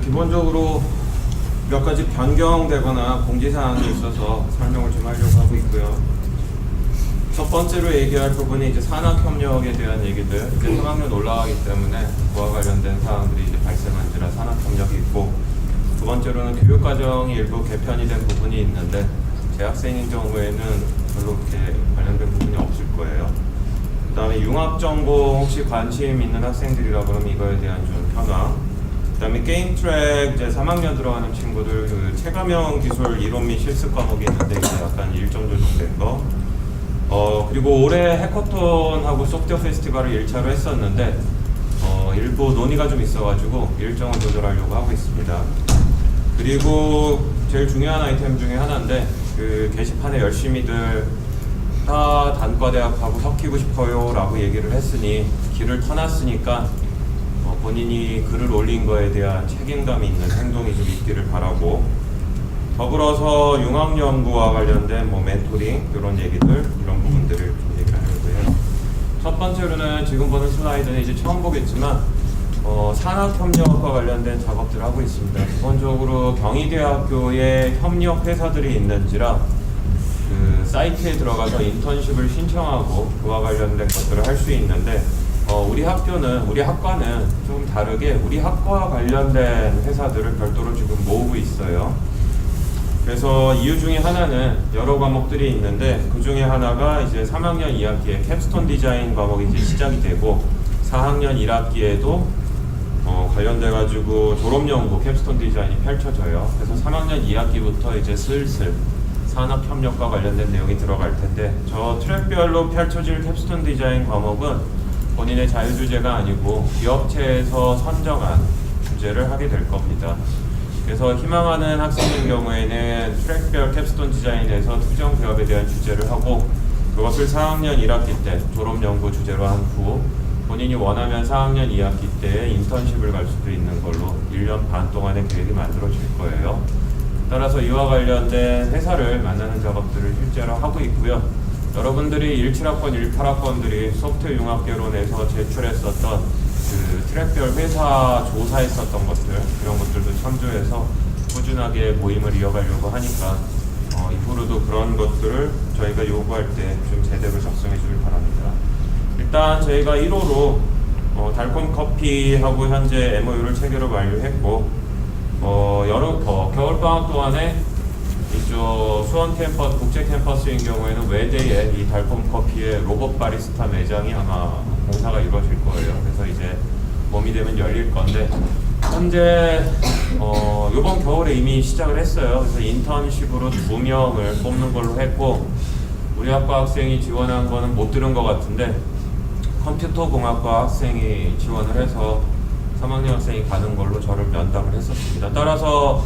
기본적으로 몇 가지 변경되거나 공지사항이 있어서 설명을 좀 하려고 하고 있고요. 첫 번째로 얘기할 부분이 이제 산학협력에 대한 얘기들, 이제 3학년 올라가기 때문에 그와 관련된 사항들이 이제 발생한지라 산학협력이 있고, 두 번째로는 교육과정이 일부 개편이 된 부분이 있는데 재학생인 경우에는 별로 그렇게 관련된 부분이 없을 거예요. 그 다음에 융합전공 혹시 관심 있는 학생들이라 그러면 이거에 대한 좀 현황, 그 다음에 게임 트랙 이제 3학년 들어가는 친구들 그 체감형 기술 이론 및 실습 과목이 있는데 이제 약간 일정 조정된 거, 그리고 올해 해커톤하고 소프트웨어 페스티벌을 1차로 했었는데 일부 논의가 좀 있어가지고 일정을 조절하려고 하고 있습니다. 그리고 제일 중요한 아이템 중에 하나인데 그 게시판에 열심히들 다 단과대학하고 섞이고 싶어요 라고 얘기를 했으니 길을 터놨으니까 본인이 글을 올린 거에 대한 책임감이 있는 행동이 좀 있기를 바라고, 더불어서 융합연구와 관련된 멘토링 이런 얘기들, 이런 부분들을 좀 얘기를 하려고 해요. 첫 번째로는 지금 보는 슬라이드는 이제 처음 보겠지만 산학협력과 관련된 작업들을 하고 있습니다. 기본적으로 경희대학교에 협력 회사들이 있는지라 그 사이트에 들어가서 인턴십을 신청하고 그와 관련된 것들을 할 수 있는데 우리 학과는 좀 다르게 우리 학과와 관련된 회사들을 별도로 지금 모으고 있어요. 그래서 이유 중에 하나는 여러 과목들이 있는데 그 중에 하나가 이제 3학년 2학기에 캡스톤 디자인 과목이 이제 시작이 되고 4학년 1학기에도 관련돼 가지고 졸업연구 캡스톤 디자인이 펼쳐져요. 그래서 3학년 2학기부터 이제 슬슬 산학협력과 관련된 내용이 들어갈 텐데, 저 트랙별로 펼쳐질 캡스톤 디자인 과목은 본인의 자유주제가 아니고 기업체에서 선정한 주제를 하게 될 겁니다. 그래서 희망하는 학생인 경우에는 트랙별 캡스톤 디자인에서 특정 기업에 대한 주제를 하고 그것을 4학년 1학기 때 졸업연구 주제로 한 후 본인이 원하면 4학년 2학기 때 인턴십을 갈 수도 있는 걸로 1년 반 동안의 계획이 만들어질 거예요. 따라서 이와 관련된 회사를 만나는 작업들을 실제로 하고 있고요. 여러분들이 17학번, 18학번들이 소프트웨어 융합개론에서 제출했었던 그 트랙별 회사 조사했었던 것들, 이런 것들도 참조해서 꾸준하게 모임을 이어가려고 하니까 이후로도 그런 것들을 저희가 요구할 때 좀 제대로 작성해 주길 바랍니다. 일단 저희가 1호로 달콤 커피하고 현재 MOU를 체결을 완료했고 겨울방학 동안에 이쪽 수원 캠퍼스, 국제 캠퍼스인 경우에는 외대에 이 달콤 커피의 로봇 바리스타 매장이 아마 공사가 이루어질 거예요. 그래서 이제 봄이 되면 열릴 건데 현재 이번 겨울에 이미 시작을 했어요. 그래서 인턴십으로 2명을 뽑는 걸로 했고, 우리 학과 학생이 지원한 거는 못 들은 것 같은데 컴퓨터공학과 학생이 지원을 해서 3학년 학생이 가는 걸로 저를 면담을 했었습니다. 따라서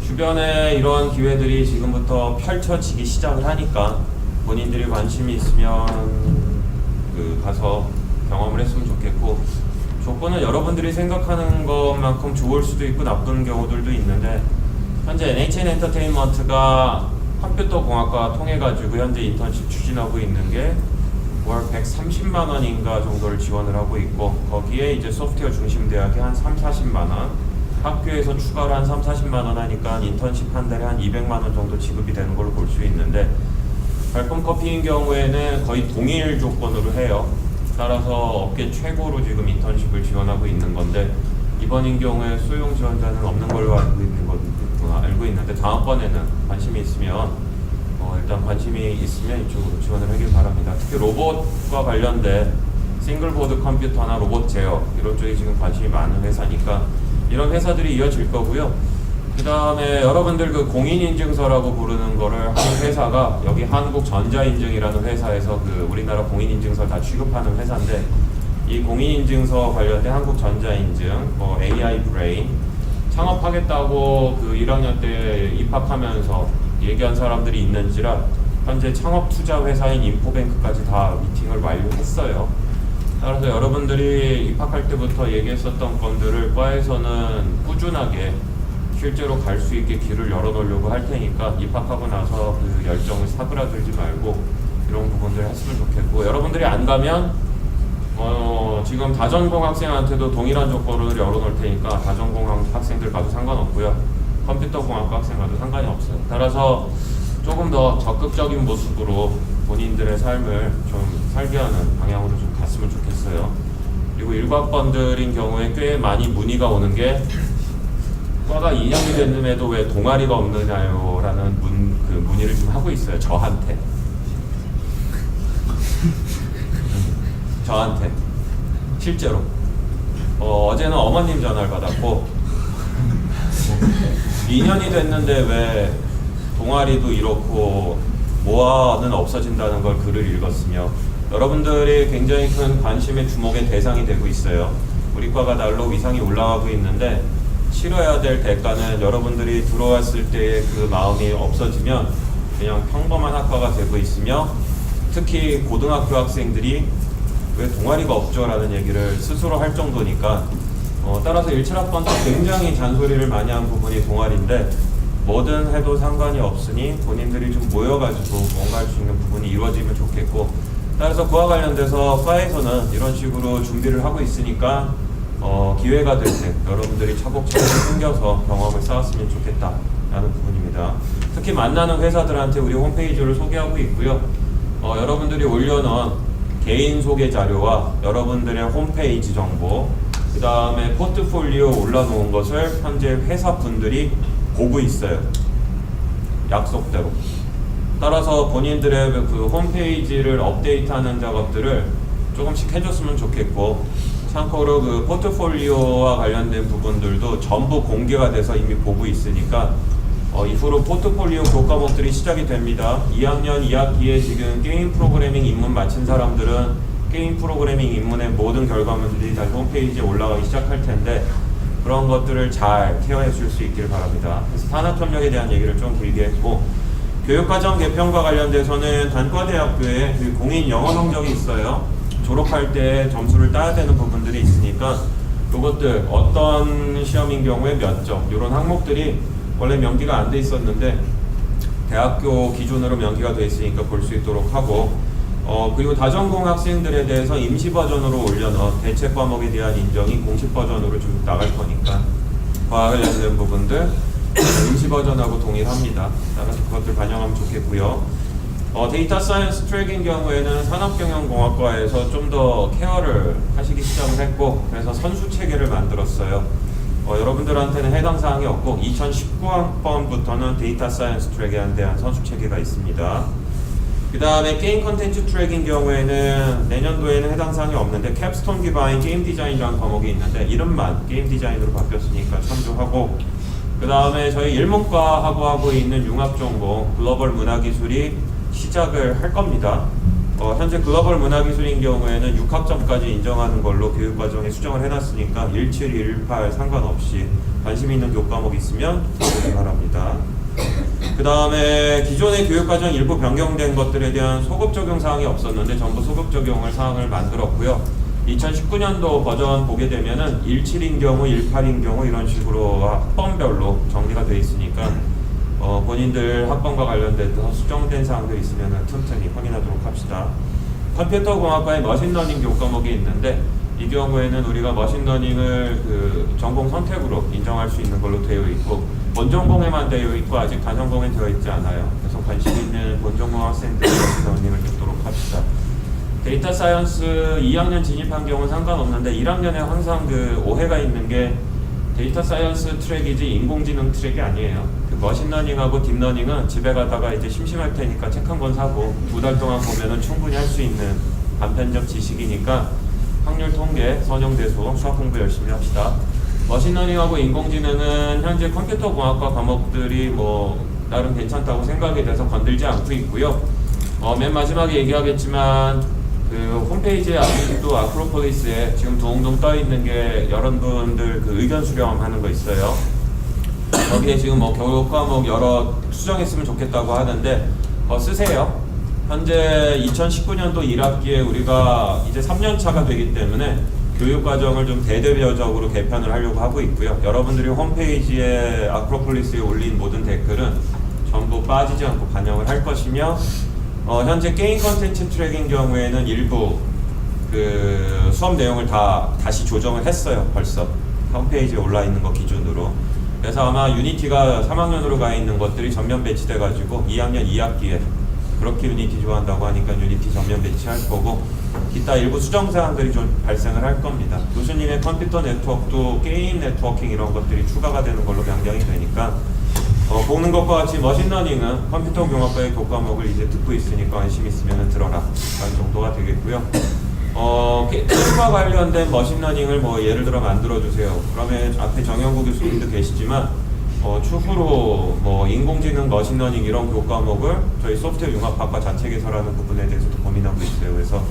주변에 이런 기회들이 지금부터 펼쳐지기 시작을 하니까 본인들이 관심이 있으면 가서 경험을 했으면 좋겠고, 조건은 여러분들이 생각하는 것만큼 좋을 수도 있고 나쁜 경우들도 있는데, 현재 NHN 엔터테인먼트가 컴퓨터 공학과 통해 가지고 현재 인턴십 추진하고 있는 게 월 130만 원인가 정도를 지원을 하고 있고, 거기에 이제 소프트웨어 중심 대학이 한 3-40만 원, 학교에서 추가로 한 3-40만 원 하니까 인턴십 한 달에 한 200만 원 정도 지급이 되는 걸로 볼 수 있는데, 달콤 커피인 경우에는 거의 동일 조건으로 해요. 따라서 업계 최고로 지금 인턴십을 지원하고 있는 건데, 이번인 경우에 수용 지원자는 없는 걸로 알고 있는데 다음번에는 관심이 있으면 일단 관심이 있으면 이쪽으로 지원을 하길 바랍니다. 특히 로봇과 관련된 싱글보드 컴퓨터나 로봇 제어 이런 쪽에 지금 관심이 많은 회사니까 이런 회사들이 이어질 거고요. 그 다음에 여러분들 그 공인인증서라고 부르는 거를 하는 회사가 여기 한국전자인증이라는 회사에서 그 우리나라 공인인증서 다 취급하는 회사인데, 이 공인인증서 관련된 한국전자인증, AI 브레인 창업하겠다고 그 1학년 때 입학하면서 얘기한 사람들이 있는지라 현재 창업 투자 회사인 인포뱅크까지 다 미팅을 완료했어요. 따라서 여러분들이 입학할 때부터 얘기했었던 건들을 과에서는 꾸준하게 실제로 갈 수 있게 길을 열어놓으려고 할 테니까 입학하고 나서 그 열정을 사그라들지 말고 이런 부분들 했으면 좋겠고, 여러분들이 안 가면 지금 다전공 학생한테도 동일한 조건을 열어놓을 테니까 다전공 학생들 가도 상관없고요. 컴퓨터공학과 학생 가도 상관이 없어요. 따라서 조금 더 적극적인 모습으로 본인들의 삶을 좀 살게 하는 방향으로 좀 갔으면 좋겠어요. 그리고 1학번들인 경우에 꽤 많이 문의가 오는 게 과가 2년이 됐는데도 왜 동아리가 없느냐요? 라는 문의를 좀 하고 있어요. 저한테. 저한테. 실제로. 어제는 어머님 전화를 받았고 2년이 됐는데 왜 동아리도 이렇고 모아는 없어진다는 걸 글을 읽었으며 여러분들이 굉장히 큰 관심의 주목의 대상이 되고 있어요. 우리 과가 날로 위상이 올라가고 있는데 치러야 될 대가는 여러분들이 들어왔을 때의 그 마음이 없어지면 그냥 평범한 학과가 되고 있으며 특히 고등학교 학생들이 왜 동아리가 없죠? 라는 얘기를 스스로 할 정도니까 따라서 17학번 때 굉장히 잔소리를 많이 한 부분이 동아리인데 뭐든 해도 상관이 없으니 본인들이 좀 모여가지고 뭔가 할 수 있는 부분이 이루어지면 좋겠고 따라서 그와 관련돼서 과에서는 이런 식으로 준비를 하고 있으니까 기회가 될 때 여러분들이 차곡차곡 숨겨서 경험을 쌓았으면 좋겠다라는 부분입니다. 특히 만나는 회사들한테 우리 홈페이지를 소개하고 있고요. 여러분들이 올려놓은 개인 소개 자료와 여러분들의 홈페이지 정보 그 다음에 포트폴리오 올라놓은 것을 현재 회사분들이 보고 있어요. 약속대로. 따라서 본인들의 그 홈페이지를 업데이트하는 작업들을 조금씩 해줬으면 좋겠고 참고로 그 포트폴리오와 관련된 부분들도 전부 공개가 돼서 이미 보고 있으니까 이후로 포트폴리오 교과목들이 시작이 됩니다. 2학년 2학기에 지금 게임 프로그래밍 입문 마친 사람들은 게임 프로그래밍 입문의 모든 결과물들이 다시 홈페이지에 올라가기 시작할 텐데 그런 것들을 잘 케어해 줄 수 있길 바랍니다. 그래서 산학협력에 대한 얘기를 좀 길게 했고 교육과정 개편과 관련돼서는 단과대학교에 공인 영어 성적이 있어요. 졸업할 때 점수를 따야 되는 부분들이 있으니까 이것들 어떤 시험인 경우에 몇 점 이런 항목들이 원래 명기가 안 돼 있었는데 대학교 기준으로 명기가 돼 있으니까 볼 수 있도록 하고 그리고 다전공 학생들에 대해서 임시 버전으로 올려놓은 대체 과목에 대한 인정이 공식 버전으로 좀 나갈 거니까 그와 관련된 부분들 임시 버전하고 동일합니다. 따라서 그것들 반영하면 좋겠고요. 데이터 사이언스 트랙인 경우에는 산업경영공학과에서 좀 더 케어를 하시기 시작을 했고 그래서 선수 체계를 만들었어요. 여러분들한테는 해당 사항이 없고 2019학번부터는 데이터 사이언스 트랙에 대한 선수 체계가 있습니다. 그 다음에 게임 컨텐츠 트랙인 경우에는 내년도에는 해당 사항이 없는데 캡스톤 기반인 게임 디자인이라는 과목이 있는데 이름만 게임 디자인으로 바뀌었으니까 참조하고 그 다음에 저희 일문과하고 하고 있는 융합전공 글로벌 문화기술이 시작을 할 겁니다. 현재 글로벌 문화기술인 경우에는 6학점까지 인정하는 걸로 교육과정에 수정을 해놨으니까 17, 18 상관없이 관심 있는 교과목 있으면 보기 바랍니다. 그 다음에 기존의 교육과정 일부 변경된 것들에 대한 소급 적용 사항이 없었는데 전부 소급 적용을 사항을 만들었고요. 2019년도 버전 보게 되면은 17인 경우, 18인 경우 이런 식으로 학번별로 정리가 되어 있으니까 본인들 학번과 관련돼서 수정된 사항들 있으면 틈틈이 확인하도록 합시다. 컴퓨터공학과의 머신러닝 교과목이 있는데 이 경우에는 우리가 머신러닝을 그 전공 선택으로 인정할 수 있는 걸로 되어 있고 본전공에만 되어 있고 아직 단전공에 되어 있지 않아요. 그래서 관심 있는 본전공 학생들 머신러닝을 듣도록 합시다. 데이터 사이언스 2학년 진입한 경우는 상관없는데 1학년에 항상 그 오해가 있는 게 데이터 사이언스 트랙이지 인공지능 트랙이 아니에요. 그 머신러닝하고 딥러닝은 집에 가다가 이제 심심할 테니까 책 한 권 사고 2달 동안 보면은 충분히 할 수 있는 단편적 지식이니까 확률 통계, 선형대수, 수학 공부 열심히 합시다. 머신러닝하고 인공지능은 현재 컴퓨터공학과 과목들이 뭐 나름 괜찮다고 생각이 돼서 건들지 않고 있고요. 맨 마지막에 얘기하겠지만 그 홈페이지에 아직도 아크로폴리스에 지금 동동 떠 있는 게 여러분들 그 의견 수렴하는 거 있어요. 거기에 지금 뭐 교육 과목 여러 수정했으면 좋겠다고 하는데 쓰세요. 현재 2019년도 1학기에 우리가 이제 3년 차가 되기 때문에 교육 과정을 좀 대대적으로 개편을 하려고 하고 있고요. 여러분들이 홈페이지에 아크로폴리스에 올린 모든 댓글은 전부 빠지지 않고 반영을 할 것이며 현재 게임 컨텐츠 트랙인 경우에는 일부 그 수업 내용을 다시 조정을 했어요. 벌써 홈페이지에 올라 있는 거 기준으로. 그래서 아마 유니티가 3학년으로 가 있는 것들이 전면 배치돼 가지고 2학년 2학기에 그렇게 유니티 좋아한다고 하니까 유니티 전면 배치할 거고, 기타 일부 수정 사항들이 좀 발생을 할 겁니다. 교수님의 컴퓨터 네트워크도 게임 네트워킹 이런 것들이 추가가 되는 걸로 변경이 되니까 보는 것과 같이 머신러닝은 컴퓨터 공학과의 교과목을 이제 듣고 있으니까 관심 있으면 들어라 라는 정도가 되겠고요. 게임과 관련된 머신러닝을 뭐 예를 들어 만들어주세요. 그러면 앞에 정영구 교수님도 계시지만 추후로 뭐 인공지능, 머신러닝 이런 교과목을 저희 소프트웨어 융합학과 자체 개설하는 부분에 대해서도 고민하고 있어요. 그래서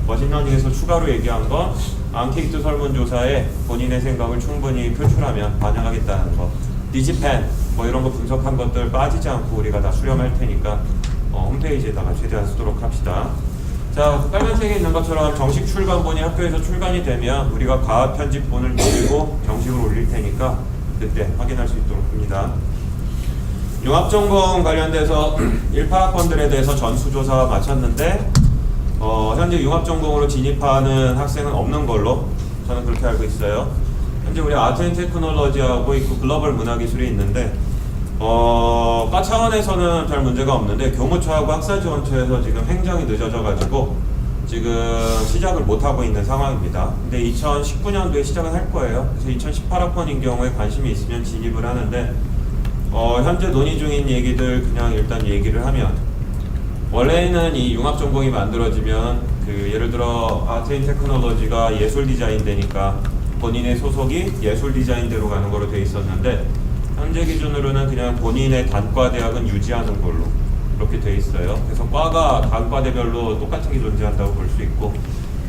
머신러닝에서 추가로 얘기한 건 앙케이트 설문조사에 본인의 생각을 충분히 표출하면 반영하겠다는 거, 디지펜 뭐 이런 거 분석한 것들 빠지지 않고 우리가 다 수렴할 테니까 홈페이지에다가 최대한 쓰도록 합시다. 자, 빨간색에 있는 것처럼 정식 출간본이 학교에서 출간이 되면 우리가 가압 편집본을 밀고 정식으로 올릴 테니까 그때 확인할 수 있도록 합니다. 융합전공 관련돼서 1파학번들에 대해서 전수조사 마쳤는데 현재 융합전공으로 진입하는 학생은 없는 걸로 저는 그렇게 알고 있어요. 현재 우리 아트앤테크놀로지하고 있고 글로벌 문화기술이 있는데 과 차원에서는 별 문제가 없는데 교무처하고 학사지원처에서 지금 행정이 늦어져 가지고 지금 시작을 못하고 있는 상황입니다. 근데 2019년도에 시작은 할 거예요. 그래서 2018학번인 경우에 관심이 있으면 진입을 하는데 현재 논의 중인 얘기들 그냥 일단 얘기를 하면, 원래는 이 융합전공이 만들어지면 그 예를 들어 아트앤테크놀로지가 예술 디자인 되니까 본인의 소속이 예술 디자인대로 가는 거로 돼 있었는데 현재 기준으로는 그냥 본인의 단과대학은 유지하는 걸로 그렇게 돼 있어요. 그래서 과가 단과대별로 똑같은 게 존재한다고 볼 수 있고,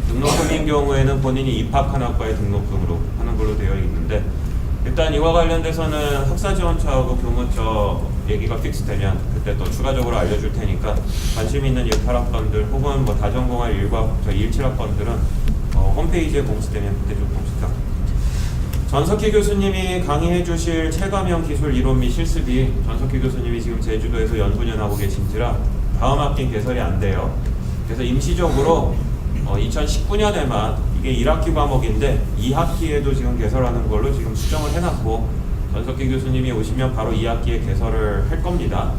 등록금인 경우에는 본인이 입학한 학과의 등록금으로 하는 걸로 되어 있는데, 일단 이와 관련돼서는 학사지원처하고 교무처 얘기가 픽스되면 그때 또 추가적으로 알려줄 테니까 관심 있는 18학번들 혹은 뭐 다전공할 17학번들은 홈페이지에 공지되면 그때 좀 봅시다. 전석희 교수님이 강의해 주실 체감형 기술 이론 및 실습이 전석희 교수님이 지금 제주도에서 연구년하고 계신지라 다음 학기는 개설이 안 돼요. 그래서 임시적으로 2019년에만 이게 1학기 과목인데 2학기에도 지금 개설하는 걸로 지금 수정을 해놨고, 전석희 교수님이 오시면 바로 2학기에 개설을 할 겁니다.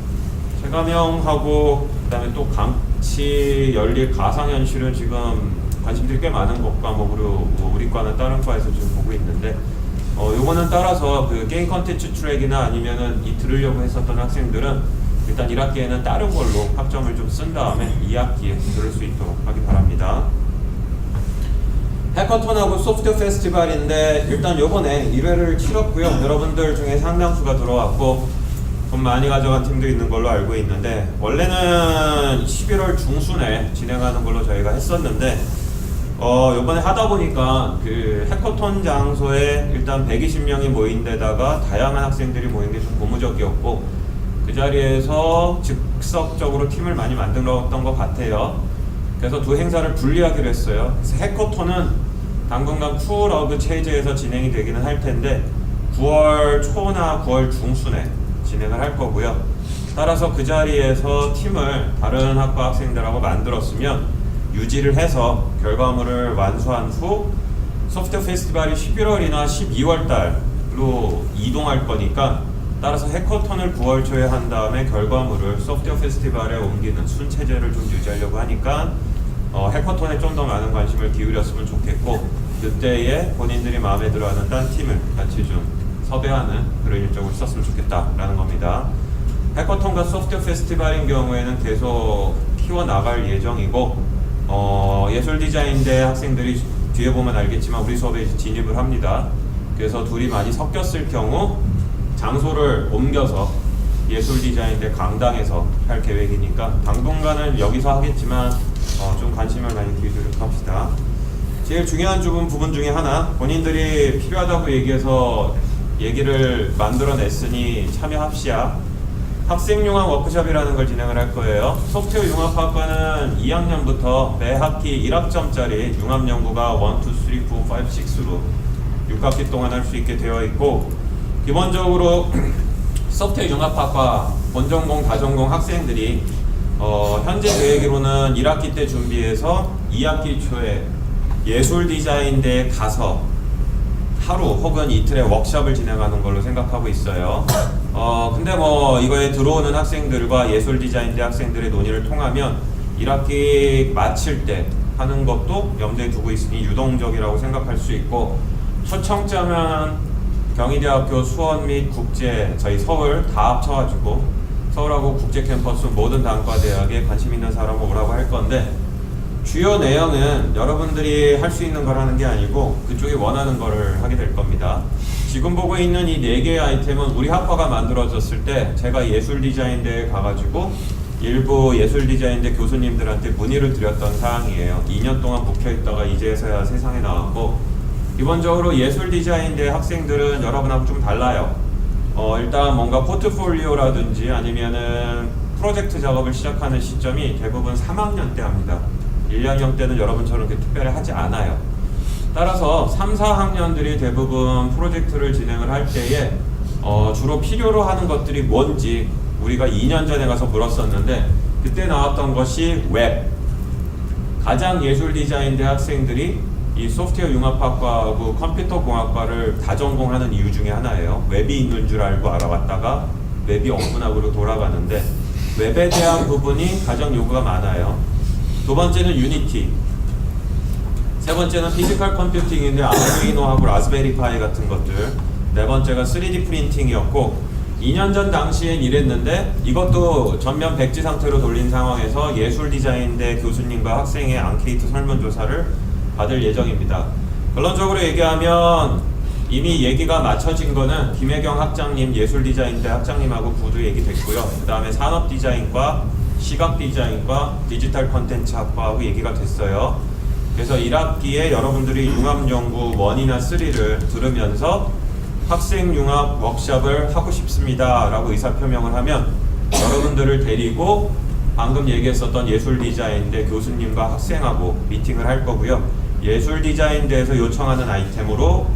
체감형하고 그다음에 또 같이 열릴 가상현실은 지금 관심들이 꽤 많은 과목으로 우리 과는 다른 과에서 지금 보고 있는데, 요거는 따라서 그 게임 컨텐츠 트랙이나 아니면은 이 들으려고 했었던 학생들은 일단 1학기에는 다른 걸로 학점을 좀 쓴 다음에 2학기에 들을 수 있도록 하기 바랍니다. 해커톤하고 소프트웨어 페스티벌인데 일단 요번에 1회를 치렀고요. 여러분들 중에 상당수가 들어왔고 돈 많이 가져간 팀도 있는 걸로 알고 있는데, 원래는 11월 중순에 진행하는 걸로 저희가 했었는데 요번에 하다 보니까 그 해커톤 장소에 일단 120명이 모인 데다가 다양한 학생들이 모인 게 좀 고무적이었고, 그 자리에서 즉석적으로 팀을 많이 만들었던 것 같아요. 그래서 두 행사를 분리하기로 했어요. 그래서 해커톤은 당분간 쿨어그 체제에서 진행이 되기는 할 텐데 9월 초나 9월 중순에 진행을 할 거고요. 따라서 그 자리에서 팀을 다른 학과 학생들하고 만들었으면 유지를 해서 결과물을 완수한 후 소프트웨어 페스티벌이 11월이나 12월 달로 이동할 거니까, 따라서 해커톤을 9월 초에 한 다음에 결과물을 소프트웨어 페스티벌에 옮기는 순체제를 좀 유지하려고 하니까 해커톤에 좀 더 많은 관심을 기울였으면 좋겠고, 그때에 본인들이 마음에 들어하는 딴 팀을 같이 좀 섭외하는 그런 일정을 썼으면 좋겠다라는 겁니다. 해커톤과 소프트웨어 페스티벌인 경우에는 계속 키워나갈 예정이고, 예술 디자인대 학생들이 뒤에 보면 알겠지만 우리 수업에 진입을 합니다. 그래서 둘이 많이 섞였을 경우 장소를 옮겨서 예술 디자인대 강당에서 할 계획이니까 당분간은 여기서 하겠지만 좀 관심을 많이 기울이도록 합시다. 제일 중요한 부분 중에 하나, 본인들이 필요하다고 얘기해서 얘기를 만들어냈으니 참여합시다. 학생융합 워크숍이라는 걸 진행을 할 거예요. 소프트웨어 융합학과는 2학년부터 매 학기 1학점짜리 융합연구가 1, 2, 3, 4, 5, 6로 6학기 동안 할 수 있게 되어 있고, 기본적으로 소프트웨어 융합학과 본전공, 다전공 학생들이 현재 계획으로는 1학기 때 준비해서 2학기 초에 예술 디자인대에 가서 하루 혹은 이틀의 워크숍을 진행하는 걸로 생각하고 있어요. 근데 뭐 이거에 들어오는 학생들과 예술 디자인대 학생들의 논의를 통하면 1학기 마칠 때 하는 것도 염두에 두고 있으니 유동적이라고 생각할 수 있고, 초청자면 경희대학교 수원 및 국제, 저희 서울 다 합쳐가지고 서울하고 국제 캠퍼스 모든 단과대학에 관심 있는 사람은 오라고 할 건데, 주요 내용은 여러분들이 할 수 있는 걸 하는 게 아니고 그쪽이 원하는 거를 하게 될 겁니다. 지금 보고 있는 이 4개의 아이템은 우리 학과가 만들어졌을 때 제가 예술 디자인대에 가가지고 일부 예술 디자인대 교수님들한테 문의를 드렸던 사항이에요. 2년 동안 묵혀있다가 이제서야 세상에 나왔고, 기본적으로 예술 디자인대 학생들은 여러분하고 좀 달라요. 일단 뭔가 포트폴리오라든지 아니면은 프로젝트 작업을 시작하는 시점이 대부분 3학년 때 합니다. 1, 2학년 때는 여러분처럼 그렇게 특별히 하지 않아요. 따라서 3, 4학년들이 대부분 프로젝트를 진행을 할 때에 주로 필요로 하는 것들이 뭔지 우리가 2년 전에 가서 물었었는데, 그때 나왔던 것이 웹. 가장 예술 디자인대 학생들이 이 소프트웨어 융합학과하고 컴퓨터공학과를 다전공하는 이유 중에 하나예요. 웹이 있는 줄 알고 알아봤다가 웹이 없구나로 돌아가는데, 웹에 대한 부분이 가장 요구가 많아요. 두 번째는 유니티, 세 번째는 피지컬 컴퓨팅인데 아두이노하고 라즈베리파이 같은 것들, 네 번째가 3D 프린팅이었고, 2년 전 당시엔 이랬는데 이것도 전면 백지 상태로 돌린 상황에서 예술 디자인대 교수님과 학생의 앙케이트 설문조사를 받을 예정입니다. 결론적으로 얘기하면 이미 얘기가 맞춰진 거는 김혜경 학장님, 예술 디자인대 학장님하고 구두 얘기 됐고요. 그 다음에 산업 디자인과 시각 디자인과 디지털 컨텐츠 학과하고 얘기가 됐어요. 그래서 1학기에 여러분들이 융합연구 1이나 3를 들으면서 학생 융합 워크숍을 하고 싶습니다 라고 의사표명을 하면 여러분들을 데리고 방금 얘기했었던 예술 디자인대 교수님과 학생하고 미팅을 할 거고요. 예술 디자인대에서 요청하는 아이템으로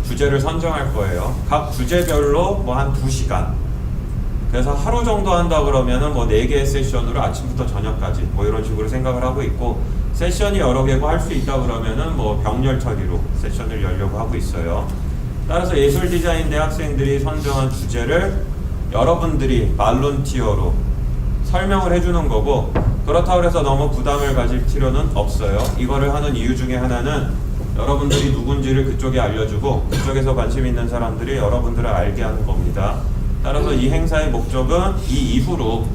주제를 선정할 거예요. 각 주제별로 뭐 한 2시간, 그래서 하루 정도 한다 그러면은 뭐 4개의 세션으로 아침부터 저녁까지 뭐 이런 식으로 생각을 하고 있고, 세션이 여러 개고 할 수 있다 그러면은 뭐 병렬 처리로 세션을 열려고 하고 있어요. 따라서 예술 디자인대 학생들이 선정한 주제를 여러분들이 발론티어로 설명을 해주는 거고, 그렇다고 해서 너무 부담을 가질 필요는 없어요. 이거를 하는 이유 중에 하나는 여러분들이 누군지를 그쪽에 알려주고 그쪽에서 관심 있는 사람들이 여러분들을 알게 하는 겁니다. 따라서 이 행사의 목적은 이 이후로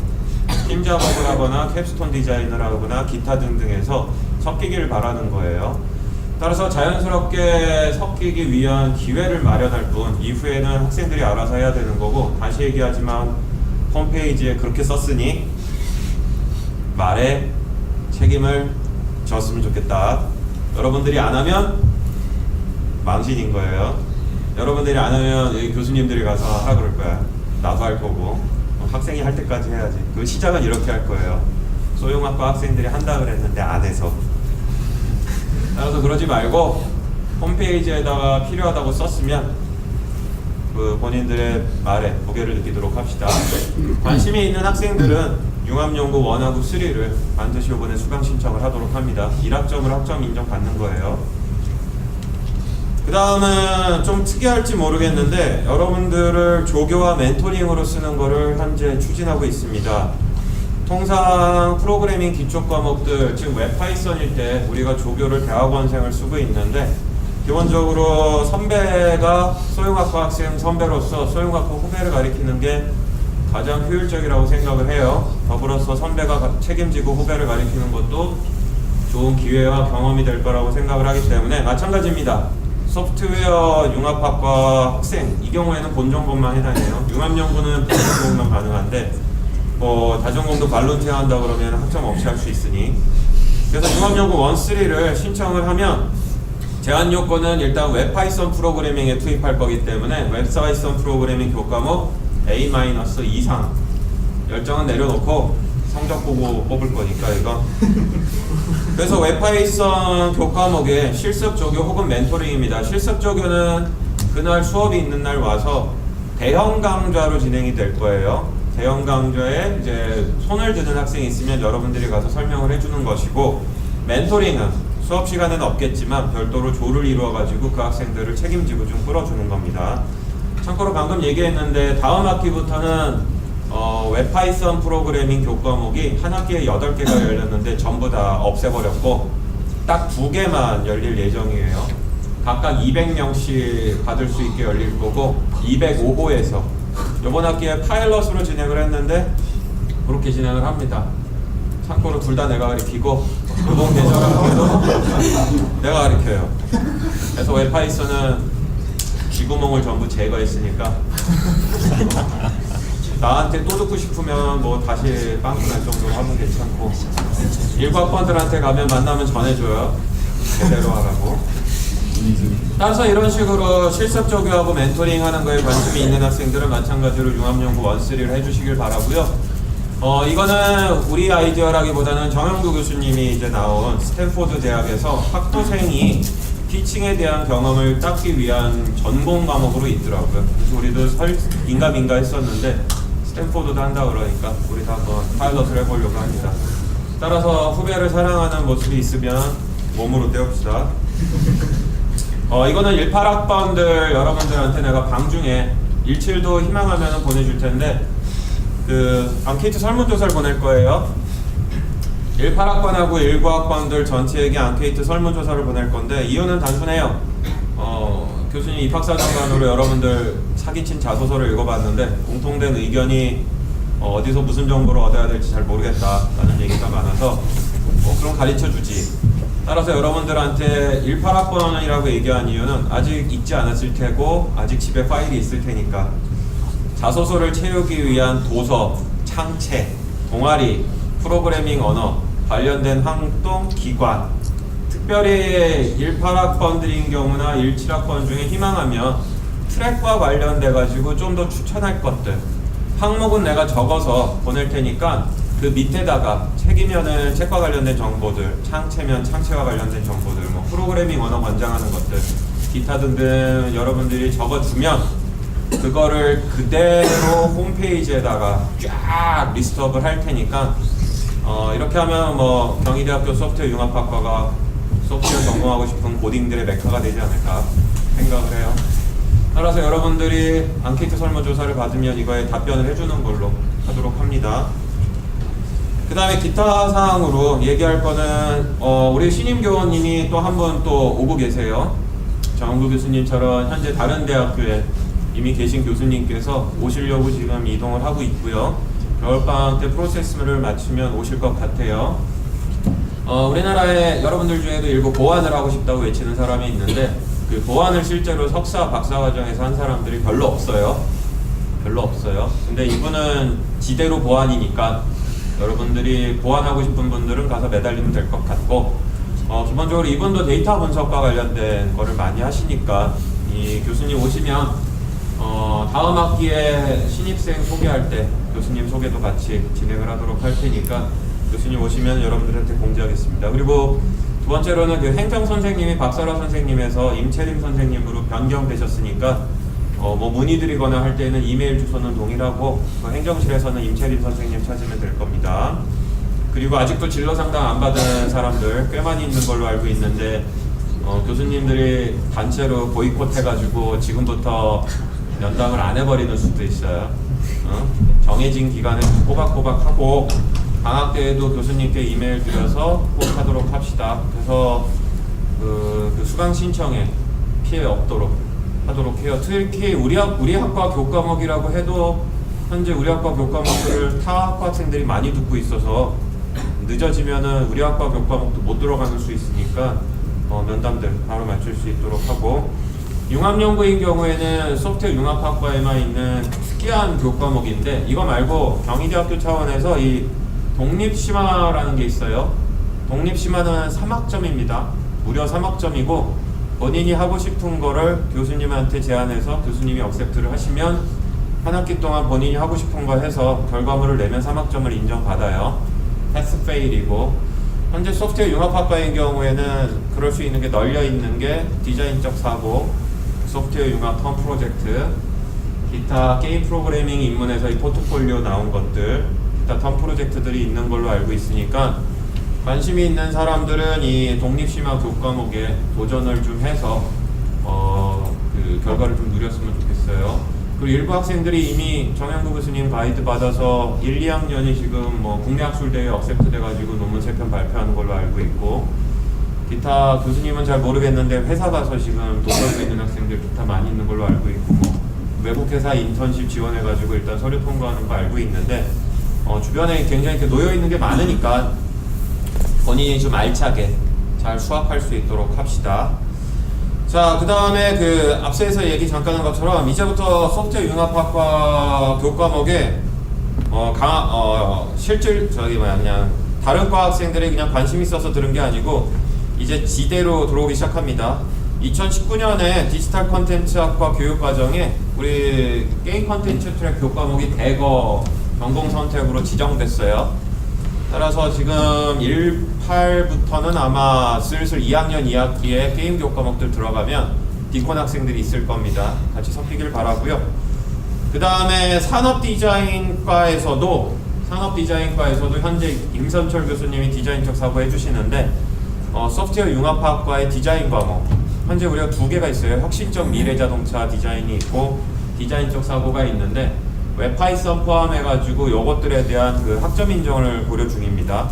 팀 작업을 하거나 캡스톤 디자인을 하거나 기타 등등에서 섞이길 바라는 거예요. 따라서 자연스럽게 섞이기 위한 기회를 마련할 뿐, 이후에는 학생들이 알아서 해야 되는 거고, 다시 얘기하지만 홈페이지에 그렇게 썼으니 말에 책임을 졌으면 좋겠다. 여러분들이 안 하면 망신인 거예요. 여러분들이 안 하면 여기 교수님들이 가서 하라 그럴 거야. 나도 할 거고. 학생이 할 때까지 해야지. 그 시작은 이렇게 할 거예요. 소용학과 학생들이 한다 그랬는데 안 해서. 따라서 그러지 말고 홈페이지에다가 필요하다고 썼으면 그 본인들의 말에 무게를 느끼도록 합시다. 관심이 있는 학생들은 융합연구 1하고 3를 반드시 이번에 수강 신청을 하도록 합니다. 1학점을 학점 인정받는 거예요. 그 다음은 좀 특이할지 모르겠는데 여러분들을 조교와 멘토링으로 쓰는 거를 현재 추진하고 있습니다. 통상 프로그래밍 기초 과목들, 지금 웹파이썬일 때 우리가 조교를 대학원생을 쓰고 있는데, 기본적으로 선배가 소용학과 학생 선배로서 소용학과 후배를 가리키는 게 가장 효율적이라고 생각을 해요. 더불어서 선배가 책임지고 후배를 가리키는 것도 좋은 기회와 경험이 될 거라고 생각을 하기 때문에, 마찬가지입니다. 소프트웨어 융합학과 학생, 이 경우에는 본전공만 해당해요. 융합연구는 본전공만 가능한데 뭐 다전공도 발론티어 한다 그러면 학점 없이 할 수 있으니, 그래서 융합연구 1, 3를 신청을 하면 제한 요건은 일단 웹파이썬 프로그래밍에 투입할 거기 때문에 웹파이썬 프로그래밍 교과목 A- 이상 열정은 내려놓고 성적 보고 뽑을 거니까 이거. 그래서 웹파이썬 교과목에 실습 조교 혹은 멘토링입니다. 실습 조교는 그날 수업이 있는 날 와서 대형 강좌로 진행이 될 거예요. 대형 강좌에 이제 손을 드는 학생이 있으면 여러분들이 가서 설명을 해주는 것이고, 멘토링은 수업 시간에는 없겠지만 별도로 조를 이루어가지고 그 학생들을 책임지고 좀 끌어주는 겁니다. 참고로 방금 얘기했는데 다음 학기부터는 웹파이썬 프로그래밍 교과목이 한 학기에 8개가 열렸는데 전부 다 없애버렸고 딱 2개만 열릴 예정이에요. 각각 200명씩 받을 수 있게 열릴 거고 205호에서 이번 학기에 파일럿으로 진행을 했는데 그렇게 진행을 합니다. 참고로 둘 다 내가 가르치고 이번 계절 학기에도 내가 가르쳐요. 그래서 웹파이썬은 쥐구멍을 전부 제거했으니까 나한테 또 듣고 싶으면 뭐 다시 빵꾸 날 정도로 하면 괜찮고 일과학번들한테 가면 만나면 전해줘요. 제대로 하라고. 따라서 이런 식으로 실습조교하고 멘토링 하는 거에 관심이 있는 학생들은 마찬가지로 융합연구 원쓰리를 해주시길 바라고요. 이거는 우리 아이디어라기보다는 정영도 교수님이 이제 나온 스탠포드 대학에서 학부생이 티칭에 대한 경험을 쌓기 위한 전공 과목으로 있더라고요. 그래서 우리도 인가민가 했었는데 스탠포드도 한다 그러니까 우리 다 한번 파일럿을 해보려고 합니다. 따라서 후배를 사랑하는 모습이 있으면 몸으로 때웁시다. 이거는 18학번들 여러분들한테 내가 방중에 일칠도 희망하면 보내줄 텐데 그 앙케이트 설문조사를 보낼 거예요. 18학번하고 19학번들 전체에게 앙케이트 설문조사를 보낼 건데 이유는 단순해요. 교수님 입학사정관으로 여러분들 사기친 자소서를 읽어봤는데 공통된 의견이 어디서 무슨 정보를 얻어야 될지 잘 모르겠다라는 얘기가 많아서 그럼 가르쳐주지. 따라서 여러분들한테 18학번이라고 얘기한 이유는 아직 읽지 않았을 테고 아직 집에 파일이 있을 테니까 자소서를 채우기 위한 도서, 창책, 동아리, 프로그래밍 언어, 관련된 활동, 기관 특별히 18학번들인 경우나 17학번 중에 희망하면 트랙과 관련돼 가지고 좀 더 추천할 것들 항목은 내가 적어서 보낼 테니까 그 밑에다가 책이면은 책과 관련된 정보들, 창체면 창체와 관련된 정보들, 뭐 프로그래밍 언어 권장하는 것들 기타 등등 여러분들이 적어주면 그거를 그대로 홈페이지에다가 쫙 리스트업을 할 테니까 이렇게 하면 뭐 경희대학교 소프트웨어 융합학과가 소프트웨어 전공하고 싶은 고딩들의 메카가 되지 않을까 생각을 해요. 따라서 여러분들이 앙케이트 설문조사를 받으면 이거에 답변을 해주는 걸로 하도록 합니다. 그 다음에 기타 사항으로 얘기할 거는 우리 신임 교원님이 또 한 분 또 오고 계세요. 정구 교수님처럼 현재 다른 대학교에 이미 계신 교수님께서 오시려고 지금 이동을 하고 있고요. 겨울방학 때 프로세스를 마치면 오실 것 같아요. 우리나라에 여러분들 중에도 일부 보안을 하고 싶다고 외치는 사람이 있는데 그 보안을 실제로 석사, 박사 과정에서 한 사람들이 별로 없어요. 별로 없어요. 근데 이분은 지대로 보안이니까 여러분들이 보안하고 싶은 분들은 가서 매달리면 될 것 같고 기본적으로 이분도 데이터 분석과 관련된 거를 많이 하시니까 이 교수님 오시면 다음 학기에 신입생 소개할 때 교수님 소개도 같이 진행을 하도록 할 테니까 교수님 오시면 여러분들한테 공지하겠습니다. 그리고 두 번째로는 그 행정 선생님이 박사라 선생님에서 임채림 선생님으로 변경되셨으니까 뭐 문의드리거나 할 때는 이메일 주소는 동일하고 행정실에서는 임채림 선생님 찾으면 될 겁니다. 그리고 아직도 진로 상담 안 받은 사람들 꽤 많이 있는 걸로 알고 있는데 교수님들이 단체로 보이콧 해가지고 지금부터 면담을 안 해버리는 수도 있어요. 정해진 기간에 꼬박꼬박 하고 방학 때에도 교수님께 이메일 드려서 꼭 하도록 합시다. 그래서 그 수강 신청에 피해 없도록 하도록 해요. 특히 우리 학과 교과목이라고 해도 현재 우리 학과 교과목들을 타 학과 학생들이 많이 듣고 있어서 늦어지면은 우리 학과 교과목도 못 들어가는 수 있으니까 면담들 바로 맞출 수 있도록 하고 융합연구인 경우에는 소프트웨어 융합학과에만 있는 특이한 교과목인데 이거 말고 경희대학교 차원에서 이 독립심화라는 게 있어요. 독립심화는 3학점입니다. 무려 3학점이고 본인이 하고 싶은 거를 교수님한테 제안해서 교수님이 억셉트를 하시면 한 학기 동안 본인이 하고 싶은 거 해서 결과물을 내면 3학점을 인정받아요. 패스 페일이고 현재 소프트웨어 융합학과인 경우에는 그럴 수 있는 게 널려 있는 게 디자인적 사고, 소프트웨어 융합 턴 프로젝트, 기타 게임 프로그래밍 입문에서 이 포트폴리오 나온 것들, 기타 턴 프로젝트들이 있는 걸로 알고 있으니까 관심이 있는 사람들은 이 독립심화 교과목에 도전을 좀 해서 그 결과를 좀 누렸으면 좋겠어요. 그리고 일부 학생들이 이미 정영구 교수님 가이드 받아서 1, 2학년이 지금 뭐 국내학술대회 억셉트 돼가지고 논문 3편 발표하는 걸로 알고 있고, 기타 교수님은 잘 모르겠는데 회사 가서 지금 독서하고 있는 학생들 기타 많이 있는 걸로 알고 있고, 뭐 외국 회사 인턴십 지원해가지고 일단 서류 통과하는 거 알고 있는데, 주변에 굉장히 이렇게 놓여 있는 게 많으니까 본인이 좀 알차게 잘 수학할 수 있도록 합시다. 자, 그 다음에 그 앞서에서 얘기 잠깐 한 것처럼 이제부터 소프트웨어 융합학과 교과목에 실질 그냥 다른 과 학생들이 그냥 관심 있어서 들은 게 아니고 이제 지대로 들어오기 시작합니다. 2019년에 디지털 컨텐츠학과 교육과정에 우리 게임 컨텐츠 트랙 교과목이 대거 전공 선택으로 지정됐어요. 따라서 지금 18부터는 아마 슬슬 2학년 2학기에 게임 교과목들 들어가면 디콘 학생들이 있을 겁니다. 같이 섞이길 바라고요. 그 다음에 산업디자인과에서도 현재 임선철 교수님이 디자인적 사고 해주시는데 소프트웨어 융합학과의 디자인 과목 현재 우리가 2개가 있어요. 혁신적 미래자동차 디자인이 있고 디자인적 사고가 있는데 웹파이썬 포함해가지고 요것들에 대한 그 학점 인정을 고려 중입니다.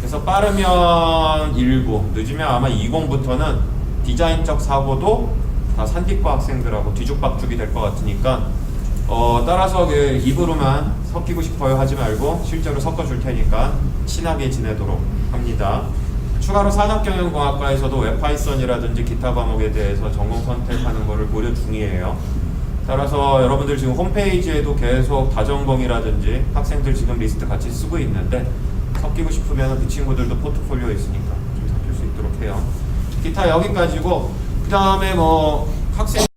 그래서 빠르면 19, 늦으면 아마 20부터는 디자인적 사고도 다 산디과 학생들하고 뒤죽박죽이 될 것 같으니까 따라서 그 입으로만 섞이고 싶어요 하지 말고 실제로 섞어줄 테니까 친하게 지내도록 합니다. 추가로 산업경영공학과에서도 웹파이썬이라든지 기타 과목에 대해서 전공 선택하는 것을 고려 중이에요. 따라서 여러분들 지금 홈페이지에도 계속 다전공이라든지 학생들 지금 리스트 같이 쓰고 있는데 섞이고 싶으면 그 친구들도 포트폴리오 있으니까 좀 섞일 수 있도록 해요. 기타 여기까지고, 그 다음에 뭐 학생